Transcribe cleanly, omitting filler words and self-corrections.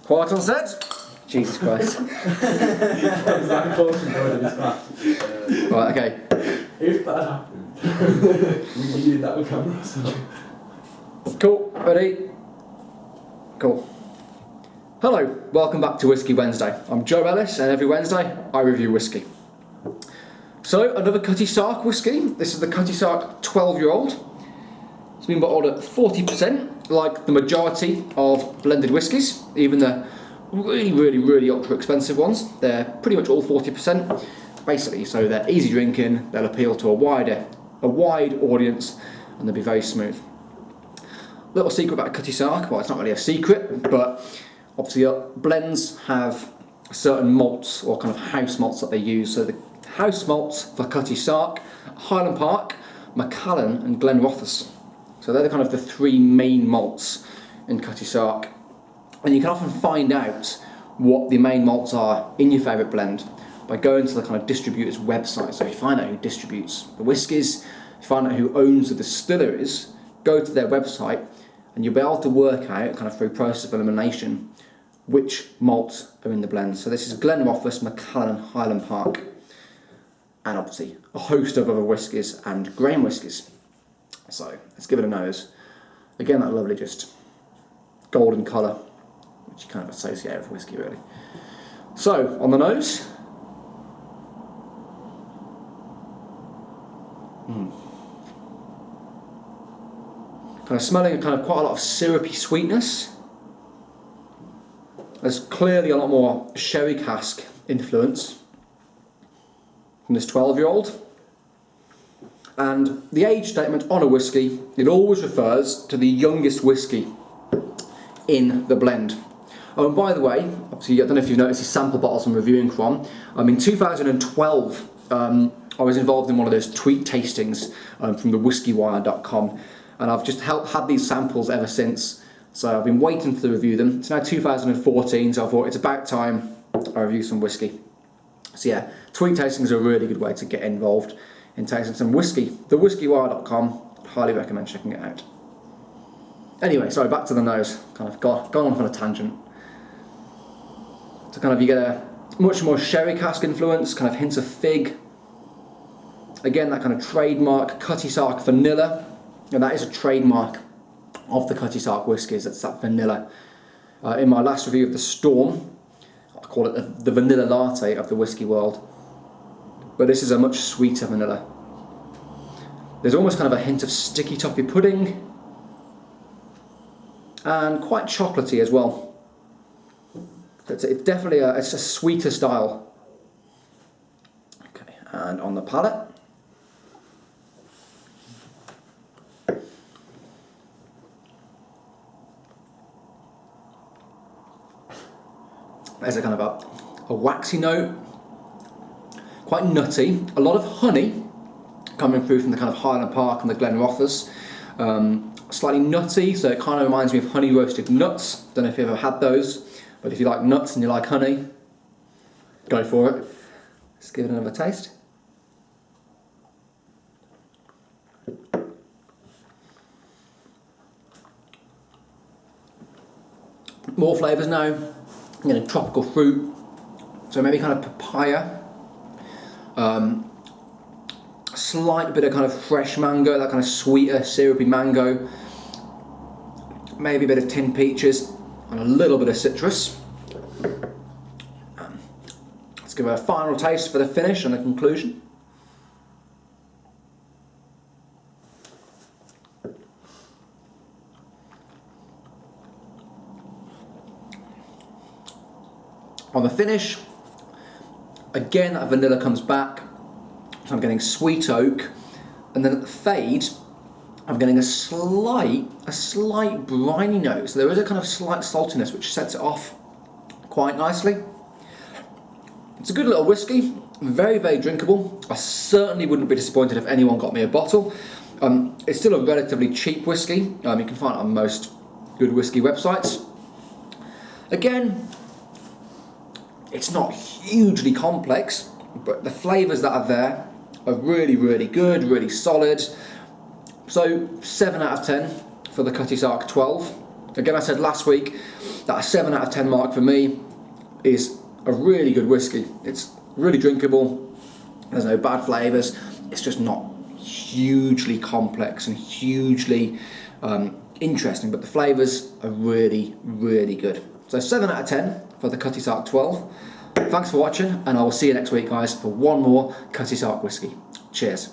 Quiet on set. Jesus Christ. Right, okay. If that happened, we needed that with cameras. Cool, ready? Cool. Hello, welcome back to Whisky Wednesday. I'm Joe Ellis, and every Wednesday I review whisky. So, another Cutty Sark whisky. This is the Cutty Sark 12-year-old. It's been bottled at 40%, like the majority of blended whiskies, even the really ultra expensive ones. They're pretty much all 40%, basically, so they're easy drinking, they'll appeal to a wide audience, and they'll be very smooth. Little secret about Cutty Sark, well, it's not really a secret, but obviously blends have certain malts or kind of house malts that they use. So the house malts for Cutty Sark, Highland Park, Macallan and Glenrothes. So they're kind of the three main malts in Cutty Sark. And you can often find out what the main malts are in your favourite blend by going to the kind of distributor's website. So if you find out who distributes the whiskies, if you find out who owns the distilleries, go to their website and you'll be able to work out, kind of through process of elimination, which malts are in the blend. So this is Glenrothes, Macallan and Highland Park. And obviously a host of other whiskies and grain whiskies. So let's give it a nose. Again, that lovely just golden colour, which you kind of associate with whisky really. So on the nose, kind of smelling kind of quite a lot of syrupy sweetness. There's clearly a lot more sherry cask influence from this 12-year-old. And the age statement on a whisky, it always refers to the youngest whisky in the blend. Oh, and by the way, obviously, I don't know if you've noticed the sample bottles I'm reviewing from. In 2012, I was involved in one of those tweet tastings from the whiskywire.com, and I've just had these samples ever since. So I've been waiting to review them. It's now 2014, so I thought it's about time I review some whisky. So yeah, tweet tastings are a really good way to get involved in tasting some whisky. The whiskywire.com, highly recommend checking it out. Anyway, sorry, back to the nose. Kind of gone off on a tangent. So kind of you get a much more sherry cask influence, kind of hints of fig. Again, that kind of trademark Cutty Sark vanilla. And that is a trademark of the Cutty Sark whiskies, that's that vanilla. In my last review of the Storm, I call it the vanilla latte of the whisky world. But this is a much sweeter vanilla. There's almost kind of a hint of sticky toffee pudding, and quite chocolatey as well. It's definitely it's a sweeter style. Okay, and on the palate, there's a kind of a waxy note, quite nutty, a lot of honey coming through from the kind of Highland Park and the Glenrothes. Slightly nutty, so it kind of reminds me of honey roasted nuts. Don't know if you've ever had those, but if you like nuts and you like honey, go for it. Let's give it another taste. More flavours now. I'm getting tropical fruit, so maybe kind of papaya. Slight bit of kind of fresh mango, that kind of sweeter, syrupy mango. Maybe a bit of tinned peaches and a little bit of citrus. Let's give it a final taste for the finish and the conclusion. On the finish, again that vanilla comes back. So I'm getting sweet oak, and then at the fade, I'm getting a slight briny note. So there is a kind of slight saltiness which sets it off quite nicely. It's a good little whisky, very drinkable. I certainly wouldn't be disappointed if anyone got me a bottle. It's still a relatively cheap whisky. You can find it on most good whisky websites. Again, it's not hugely complex, but the flavours that are there are really good, really solid. So 7 out of 10 for the Cutty Sark 12. Again, I said last week that a 7 out of 10 mark for me is a really good whiskey. It's really drinkable, there's no bad flavours, it's just not hugely complex and hugely interesting, but the flavours are really, really good. So 7 out of 10 for the Cutty Sark 12. Thanks for watching, and I will see you next week, guys, for one more Cutty Sark whiskey. Cheers.